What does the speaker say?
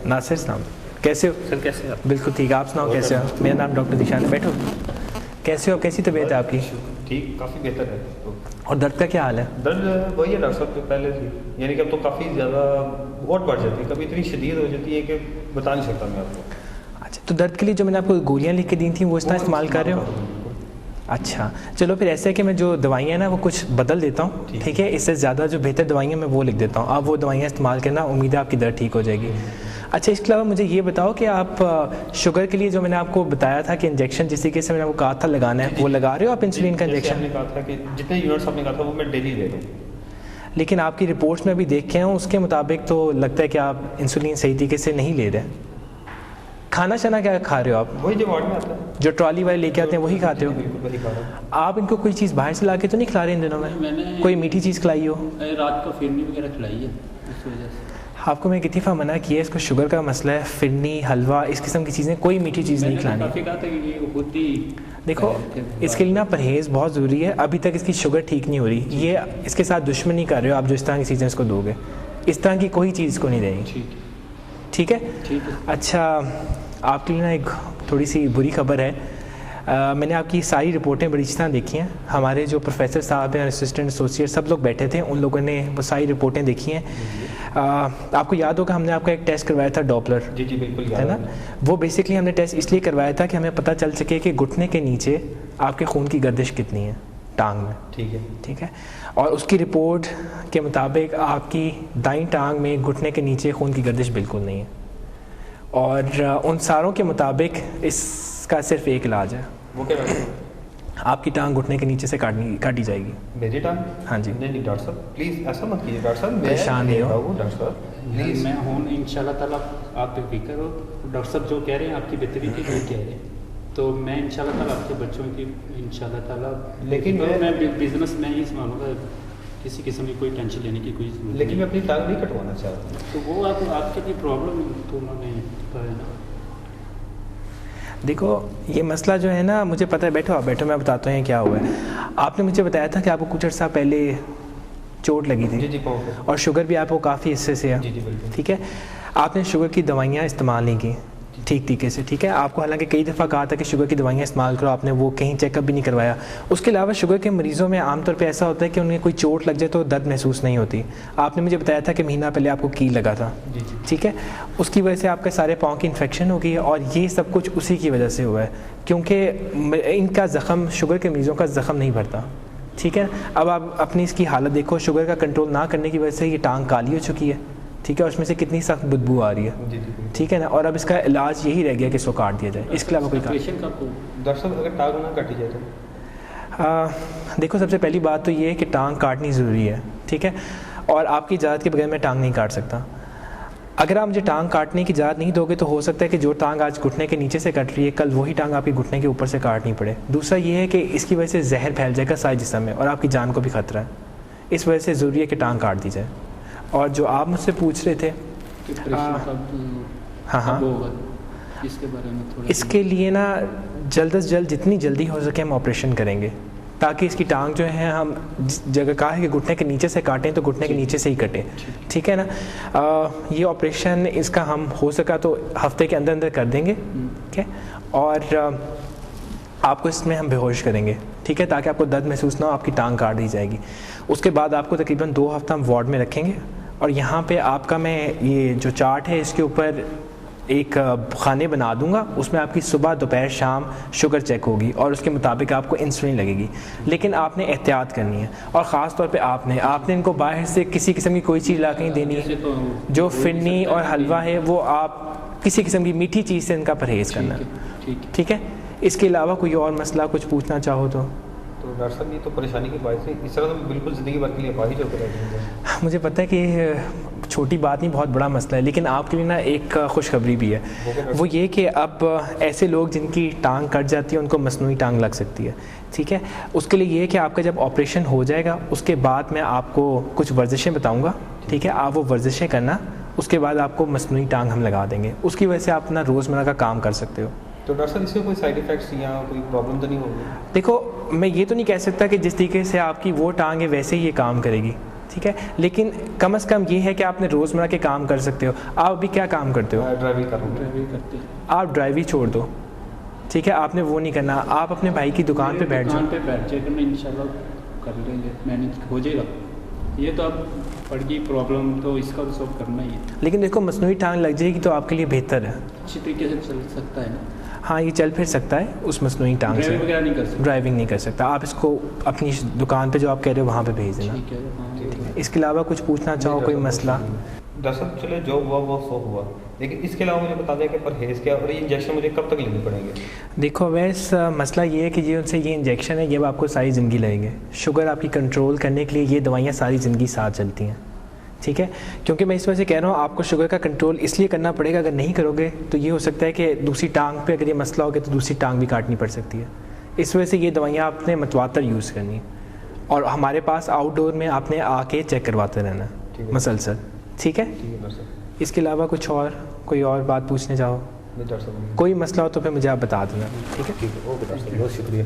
नासिर नाम। कैसे हो सर? कैसे आप? बिल्कुल ठीक, आप सुनाओ कैसे हो? मेरा नाम डॉक्टर दिशान है। बैठो। कैसे हो, कैसी तबीयत है आपकी? ठीक, काफ़ी बेहतर है तो। और दर्द का क्या हाल है? दर्द वही है डॉक्टर साहब जो पहले थी, यानी कि अब तो काफ़ी ज़्यादा बहुत बढ़ जाती है, कभी इतनी शदीद हो जाती है कि बता नहीं सकता मैं आपको। अच्छा, तो दर्द के लिए जो मैंने आपको गोलियाँ लिख के दी थी वो इतना इस्तेमाल कर रहे हो? अच्छा, चलो फिर ऐसे है कि मैं जो दवाइयाँ हैं ना वो कुछ बदल देता हूँ, ठीक है? इससे ज़्यादा जो बेहतर दवाइयाँ मैं वो लिख देता हूँ, आप वो दवाइयाँ इस्तेमाल करना, उम्मीद है आपकी दर्द ठीक हो जाएगी। अच्छा, इसके अलावा मुझे ये बताओ कि आप शुगर के लिए जो मैंने आपको बताया था कि इंजेक्शन जिस तरीके से मैंने आपको कहा था लगाना है, वो लगा रहे हो आप इंसुलिन का इंजेक्शन? आपने कहा था कि जितने यूनिट्स आपने कहा था वो मैं डेली ले रहा हूँ। लेकिन आपकी रिपोर्ट्स में अभी देख के हूँ उसके मुताबिक तो लगता है कि आप इंसुलिन सही तरीके से नहीं ले रहे। खाना शाना क्या खा रहे हो आप? वही जो वार्ड में आता है, जो ट्रॉली वाले लेके आते हैं वही खाते हो? बिल्कुल वही खा रहा हूँ। आप इनको कोई चीज़ बाहर से ला के तो नहीं खिला रहे इन दिनों में? मैंने कोई मीठी चीज़ खिलाई हो? रात को फिरनी वगैरह खिलाई है, इस वजह से। आपको मैं कितनी दफ़ा मना किया है, इसको शुगर का मसला है, फिरनी हलवा इस किस्म की चीज़ें कोई मीठी चीज़ नहीं खिलानी। काफ़ी कहा था कि ये खुद ही देखो, इसके लिए ना परहेज़ बहुत ज़रूरी है। अभी तक इसकी शुगर ठीक नहीं हो रही, ये इसके साथ दुश्मनी कर रहे हो आप जो इस तरह की चीज़ें इसको दोगे। इस तरह की कोई चीज़ इसको नहीं देंगे, ठीक है? ठीक है। अच्छा, आपके लिए ना एक थोड़ी सी बुरी खबर है। मैंने आपकी सारी रिपोर्टें बड़ी अच्छी तरह देखी हैं। हमारे जो प्रोफेसर साहब हैं, असिस्टेंट एसोसिएट सब लोग बैठे थे, उन लोगों ने वो सारी रिपोर्टें देखी हैं। आपको याद होगा हमने आपका एक टेस्ट करवाया था, डॉपलर, जी जी बिल्कुल है ना? वो बेसिकली हमने टेस्ट इसलिए करवाया था कि हमें पता चल सके कि घुटने के नीचे आपके खून की गर्दिश कितनी है टांग में, ठीक है? और उसकी रिपोर्ट के मुताबिक आपकी दाईं टांग में घुटने के नीचे खून की गर्दिश बिल्कुल नहीं है। और उन सारों के मुताबिक इसका सिर्फ एक इलाज है। वो क्या है? आपकी टांग घुटने के नीचे से काटी जाएगी। मेरी टांग? हाँ जी। नहीं डॉक्टर साहब प्लीज़ ऐसा मत कीजिए डॉक्टर साहब, परेशान नहीं हो डॉक्टर साहब प्लीज़। मैं हूँ इंशाल्लाह ताला, आप बेफिक्र हो। डॉक्टर साहब जो कह रहे हैं आपकी बेहतरी के लिए कह रहे हैं, तो मैं इंशाल्लाह ताला आपके बच्चों की इंशाल्लाह ताला, लेकिन मैं बिजनेस में ही संभालूंगा, किसी किस्म की कोई टेंशन लेने की कोई जरूरत लेकिन मैं अपनी टांग नहीं कटवाना चाहता। तो वो आपके लिए प्रॉब्लम तो उन्होंने बताया ना। देखो, ये मसला जो है ना, मुझे पता है, बैठो आप बैठो, मैं बताता हूँ क्या हुआ है। आपने मुझे बताया था कि आपको कुछ अर्सा पहले चोट लगी थी। जी जी पाँव पे। और शुगर भी आपको काफ़ी हिस्से से है। जी जी बिल्कुल। ठीक है, आपने शुगर की दवाइयाँ इस्तेमाल नहीं की ठीक तरीके से, ठीक है? आपको हालांकि कई दफ़ा कहा था कि शुगर की दवाइयाँ इस्तेमाल करो, आपने वो कहीं चेकअप भी नहीं करवाया। उसके अलावा शुगर के मरीज़ों में आमतौर पे ऐसा होता है कि उन्हें कोई चोट लग जाए तो दर्द महसूस नहीं होती। आपने मुझे बताया था कि महीना पहले आपको कील लगा था, ठीक है? उसकी वजह से आपके सारे पाँव की इन्फेक्शन हो गई है और ये सब कुछ उसी की वजह से हुआ है, क्योंकि इनका ज़ख़म, शुगर के मरीज़ों का ज़ख़म नहीं भरता, ठीक है? अब आप अपनी इसकी हालत देखो, शुगर का कंट्रोल ना करने की वजह से ये टांग काली हो चुकी है, ठीक है? उसमें से कितनी सख्त बदबू आ रही है, ठीक है ना? और अब इसका इलाज यही रह गया कि इसको काट दिया जाए, इसके अलावा कोई ऑपरेशन कब हो? डॉक्टर साहब अगर टांग ना काटी जाए तो? देखो, सबसे पहली बात तो ये है कि टांग काटनी ज़रूरी है, ठीक है? और आपकी इजाज़त के बगैर मैं टांग नहीं काट सकता। अगर आप मुझे टांग काटने की इजाज़त नहीं दोगे तो हो सकता है कि जो टांग आज घुटने के नीचे से कट रही है, कल वही टांग आपकी घुटने के ऊपर से काटनी पड़े। दूसरा ये है कि इसकी वजह से जहर फैल जाएगा सारे जिस्म में और आपकी जान को भी ख़तरा है। इस वजह से ज़रूरी है कि टांग काट दी जाए। और जो आप मुझसे पूछ रहे थे, हाँ, इसके बारे में थोड़ा, इसके लिए ना जल्द से जल्द जितनी जल्दी हो सके हम ऑपरेशन करेंगे, ताकि इसकी टांग जो है, हम जिस जगह कहा है कि घुटने के नीचे से काटें तो घुटने के नीचे से ही कटें, ठीक है ना? ये ऑपरेशन इसका हम हो सका तो हफ्ते के अंदर अंदर कर देंगे, ठीक है? और आपको इसमें हम बेहोश करेंगे, ठीक है? ताकि आपको दर्द महसूस ना हो, आपकी टांग काट दी जाएगी। उसके बाद आपको तकरीबन 2 हफ्ता हम वार्ड में रखेंगे और यहाँ पे आपका मैं ये जो चार्ट है इसके ऊपर एक खाने बना दूंगा, उसमें आपकी सुबह दोपहर शाम शुगर चेक होगी और उसके मुताबिक आपको इंसुलिन लगेगी। लेकिन आपने एहतियात करनी है और ख़ास तौर पे आपने इनको बाहर से किसी किस्म की कोई चीज़ ला के नहीं देनी है। जो फिरनी और हलवा है वो आप किसी किस्म की मीठी चीज़ से इनका परहेज़ करना, ठीक है? इसके अलावा कोई और मसला कुछ पूछना चाहो तो? डॉक्टर साहब ये तो परेशानी की बात है, इस तरह तो बिल्कुल ज़िंदगी भर के लिए अपाहिज होकर रह जाएंगे। मुझे पता है कि छोटी बात नहीं, बहुत बड़ा मसला है, लेकिन आपके लिए ना एक खुशखबरी भी है। वो ये कि अब ऐसे लोग जिनकी टांग कट जाती है उनको मसनूई टांग लग सकती है, ठीक है? उसके लिए ये है कि आपका जब ऑपरेशन हो जाएगा उसके बाद मैं आपको कुछ वर्जिशें बताऊँगा, ठीक है? आप वो वर्जिशें करना, उसके बाद आपको मसनूई टांग हम लगा देंगे, उसकी वजह से आप अपना रोज़मर्रा का काम कर सकते हो। तो डॉक्टर साहब इससे कोई साइड इफ़ेक्ट्स या कोई प्रॉब्लम तो नहीं होगी? देखो, मैं ये तो नहीं कह सकता कि जिस तरीके से आपकी वो टांग है वैसे ही ये काम करेगी, ठीक है, लेकिन कम से कम ये है कि आपने रोज़मर्रा के काम कर सकते हो। आप अभी क्या काम करते हो? मैं ड्राइविंग कर रहा हूँ। ड्राइविंग करते हैं। आप ड्राइविंग छोड़ दो, ठीक है, आपने वो नहीं करना, आप अपने भाई की दुकान पे बैठ जाओ। दुकान पे बैठ जाएगा, मैं इंशाल्लाह कर लेंगे, मैनेज हो जाएगा। ये तो अब पड़ गई प्रॉब्लम, तो इसका तो सॉल्व करना ही है। लेकिन देखो मसनूई टांग लग जाएगी तो आपके लिए बेहतर है। अच्छी तरीके से चल सकता है ना, हाँ, ये चल फिर सकता है उस मसनूई टांग ड्राइविंग से। वगैरह नहीं कर सकता। ड्राइविंग नहीं कर सकता। आप इसको अपनी दुकान पे जो आप कह रहे हो वहाँ पे भेज देना। ठीक है, हाँ। इसके अलावा कुछ पूछना चाहो, कोई मसला? दरअसल चलो जो हुआ वो सो हुआ, लेकिन इसके अलावा मुझे बता दें कि परहेज़ क्या और ये इंजेक्शन मुझे कब तक लेने पड़ेंगे? देखो वैस मसला ये है कि ये उनसे ये इंजेक्शन है, ये आपको सारी ज़िंदगी लगेंगे। शुगर आपकी कंट्रोल करने के लिए ये दवाइयाँ सारी ज़िंदगी साथ चलती हैं, ठीक है। क्योंकि मैं इस वजह से कह रहा हूँ आपको शुगर का कंट्रोल इसलिए करना पड़ेगा, अगर नहीं करोगे तो ये हो सकता है कि दूसरी टांग पे अगर ये मसला हो गया तो दूसरी टांग भी काटनी पड़ सकती है। इस वजह से ये दवाइयाँ आपने मतवातर यूज़ करनी है, और हमारे पास आउटडोर में आपने आके चेक करवाते रहना ठीक है। मसलसल, ठीक है। ठीक है डॉक्टर साहब। इसके अलावा कुछ और कोई और बात पूछने चाहो? नहीं डॉक्टर साहब, कोई मसला हो तो फिर मुझे आप बता देना, ठीक है। ठीक है, ओके डॉक्टर साहब, बहुत शुक्रिया।